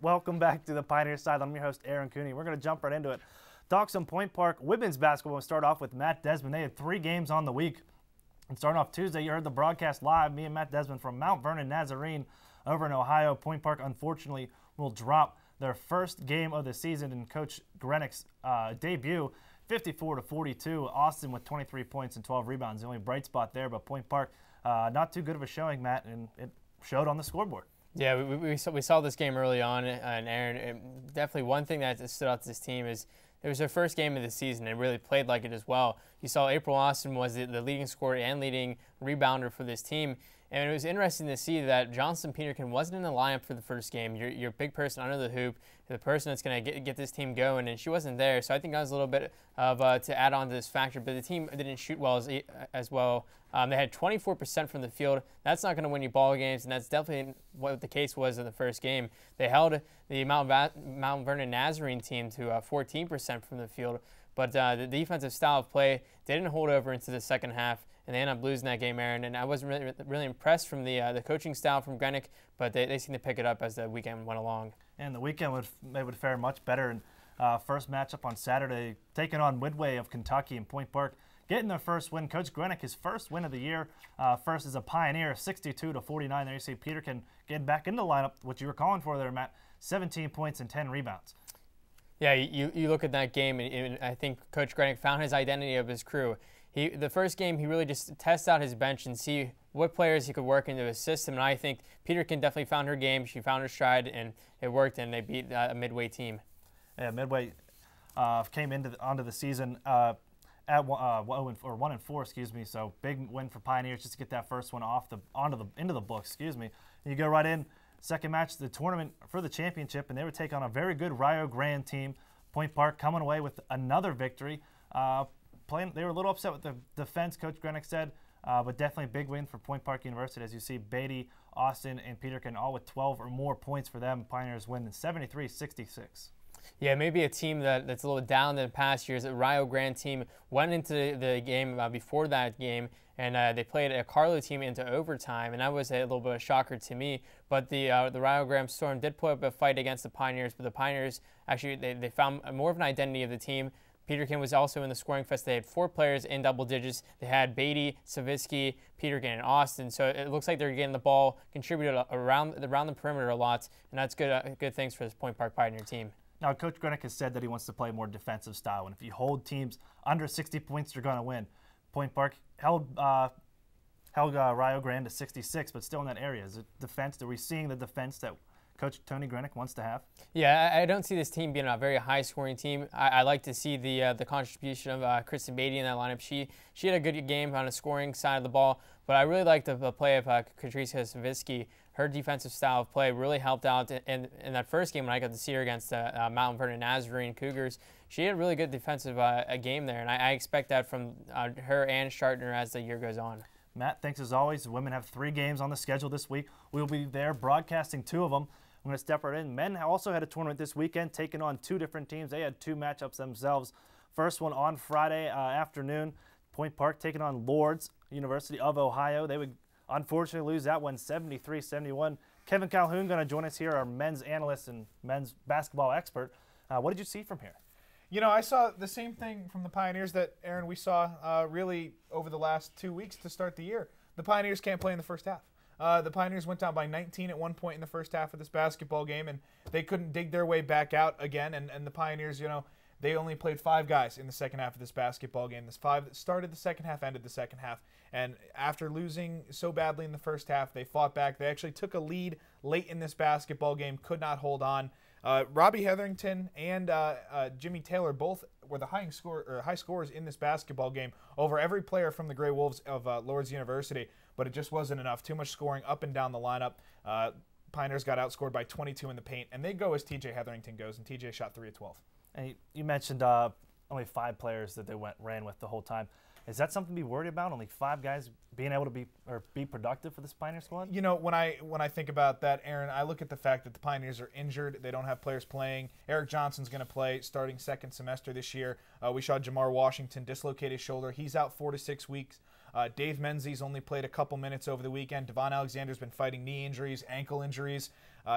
Welcome back to the Pioneers Sideline. I'm your host, Aaron Cooney. We're going to jump right into it. Talk some Point Park women's basketball. We'll start off with Matt Desmond. They had 3 games on the week. And starting off Tuesday, you heard the broadcast live. Me and Matt Desmond from Mount Vernon Nazarene over in Ohio. Point Park, unfortunately, will drop their first game of the season in Coach Grenick's debut, 54-42. Austin with 23 points and 12 rebounds. The only bright spot there, but Point Park, not too good of a showing, Matt, and it showed on the scoreboard. Yeah, we saw this game early on, and Aaron, definitely one thing that stood out to this team is it was their first game of the season and really played like it as well. You saw April Austin was the leading scorer and leading rebounder for this team. And it was interesting to see that Johnson Peterkin wasn't in the lineup for the first game. Your big person under the hoop, the person that's going to get this team going, and she wasn't there. So I think that was a little bit of to add on to this factor. But the team didn't shoot well as well. They had 24% from the field. That's not going to win you ball games, and that's definitely what the case was in the first game. They held the Mount Vernon Nazarene team to 14% from the field. But the defensive style of play didn't hold over into the second half, and they ended up losing that game, Aaron. And I wasn't really impressed from the coaching style from Grenick, but they seemed to pick it up as the weekend went along. And the weekend they would fare much better. And first matchup on Saturday, taking on Midway of Kentucky and Point Park, getting their first win. Coach Grenick, his first win of the year, first as a Pioneer, 62-49. There you see Peterkin getting back into the lineup, what you were calling for there, Matt, 17 points and 10 rebounds. Yeah, you look at that game, and I think Coach Grenick found his identity of his crew. The first game, he really just tests out his bench and see what players he could work into his system. And I think Peterkin definitely found her game. She found her stride, and it worked, and they beat a Midway team. Yeah, Midway came onto the season at 1-4, excuse me. So big win for Pioneers just to get that first one into the books, excuse me. And you go right in. Second match, the tournament for the championship, and they would take on a very good Rio Grande team. Point Park coming away with another victory. They were a little upset with the defense, Coach Grenick said, but definitely a big win for Point Park University. As you see, Beatty, Austin, and Peterkin all with 12 or more points for them. Pioneers win 73-66. Yeah, maybe a team that's a little down in the past years. The Rio Grande team went into the game before that game, and they played a Carlo team into overtime, and that was a little bit of a shocker to me. But the Rio Grande Storm did put up a fight against the Pioneers, but the Pioneers actually they found more of an identity of the team. Peterkin was also in the scoring fest. They had 4 players in double digits. They had Beatty, Savitsky, Peterkin, and Austin. So it looks like they're getting the ball contributed around the perimeter a lot, and that's good things for this Point Park Pioneer team. Now, Coach Grenick has said that he wants to play more defensive style, and if you hold teams under 60 points, you're going to win. Point Park held Rio Grande to 66, but still in that area. Is it defense? Are we seeing the defense that Coach Tony Grenick wants to have? Yeah, I don't see this team being a very high-scoring team. I like to see the contribution of Kristen Beatty in that lineup. She had a good game on the scoring side of the ball, but I really like the play of Katricia Savitsky. Her defensive style of play really helped out in that first game when I got to see her against Mount Vernon Nazarene Cougars. She had a really good defensive game there, and I expect that from her and Shartner as the year goes on. Matt, thanks as always. The women have 3 games on the schedule this week. We'll be there broadcasting 2 of them. I'm going to step right in. Men also had a tournament this weekend, taking on 2 different teams. They had 2 matchups themselves. First one on Friday afternoon, Point Park taking on Lourdes University of Ohio. They would unfortunately lose that one 73-71. Kevin Calhoun going to join us here, our men's analyst and men's basketball expert. What did you see from here? You know, I saw the same thing from the Pioneers that, Aaron, we saw really over the last 2 weeks to start the year. The Pioneers can't play in the first half. The Pioneers went down by 19 at one point in the first half of this basketball game, and they couldn't dig their way back out again. And the Pioneers, you know, they only played 5 guys in the second half of this basketball game. This 5 that started the second half, ended the second half. And after losing so badly in the first half, they fought back. They actually took a lead late in this basketball game, could not hold on. Robbie Hetherington and Jimmy Taylor both were the high scorers in this basketball game over every player from the Grey Wolves of Lourdes University, but it just wasn't enough. Too much scoring up and down the lineup. Pioneers got outscored by 22 in the paint, and they go as TJ Hetherington goes, and TJ shot 3 of 12. And you mentioned only 5 players that they ran with the whole time. Is that something to be worried about? Only 5 guys being able to be productive for this Pioneer squad? You know, when I think about that, Aaron, I look at the fact that the Pioneers are injured. They don't have players playing. Eric Johnson's going to play starting second semester this year. We saw Jamar Washington dislocate his shoulder. He's out 4 to 6 weeks. Dave Menzies only played a couple minutes over the weekend. Devon Alexander's been fighting knee injuries, ankle injuries.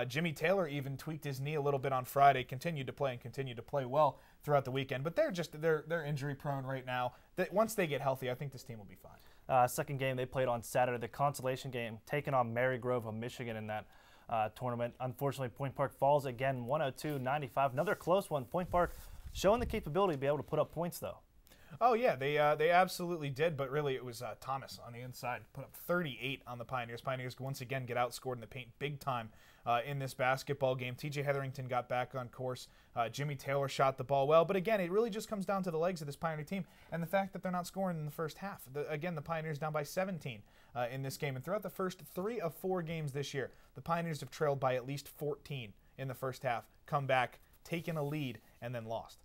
Jimmy Taylor even tweaked his knee a little bit on Friday, continued to play well throughout the weekend. But they're injury prone right now. Once they get healthy, I think this team will be fine. Second game they played on Saturday, the consolation game, taking on Marygrove of Michigan in that tournament. Unfortunately, Point Park falls again, 102-95. Another close one. Point Park showing the capability to be able to put up points, though. Oh, yeah, they absolutely did, but really it was Thomas on the inside. Put up 38 on the Pioneers. Pioneers once again get outscored in the paint big time in this basketball game. TJ Hetherington got back on course. Jimmy Taylor shot the ball well, but again, it really just comes down to the legs of this Pioneer team and the fact that they're not scoring in the first half. Again, the Pioneers down by 17 in this game, and throughout the first 3 of 4 games this year, the Pioneers have trailed by at least 14 in the first half, come back, taken a lead, and then lost.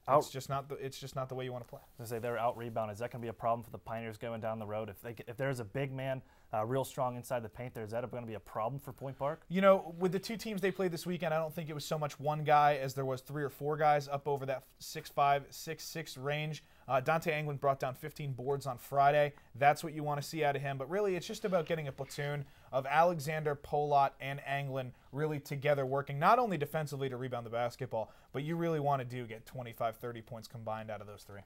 It's just not the way you want to play. I say they're out rebounded. Is that going to be a problem for the Pioneers going down the road? If there's a big man real strong inside the paint there, is that going to be a problem for Point Park? You know, with the 2 teams they played this weekend, I don't think it was so much one guy as there was 3 or 4 guys up over that 6'5", 6'6" range. Dante Anglin brought down 15 boards on Friday. That's what you want to see out of him. But really, it's just about getting a platoon of Alexander, Polot, and Anglin really together working, not only defensively to rebound the basketball, but you really want to get 25, 30 points combined out of those 3.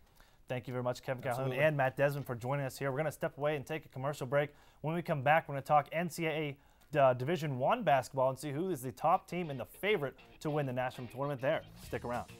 Thank you very much, Kevin Calhoun and Matt Desmond, for joining us here. We're going to step away and take a commercial break. When we come back, we're going to talk NCAA Division I basketball and see who is the top team and the favorite to win the national tournament there. Stick around.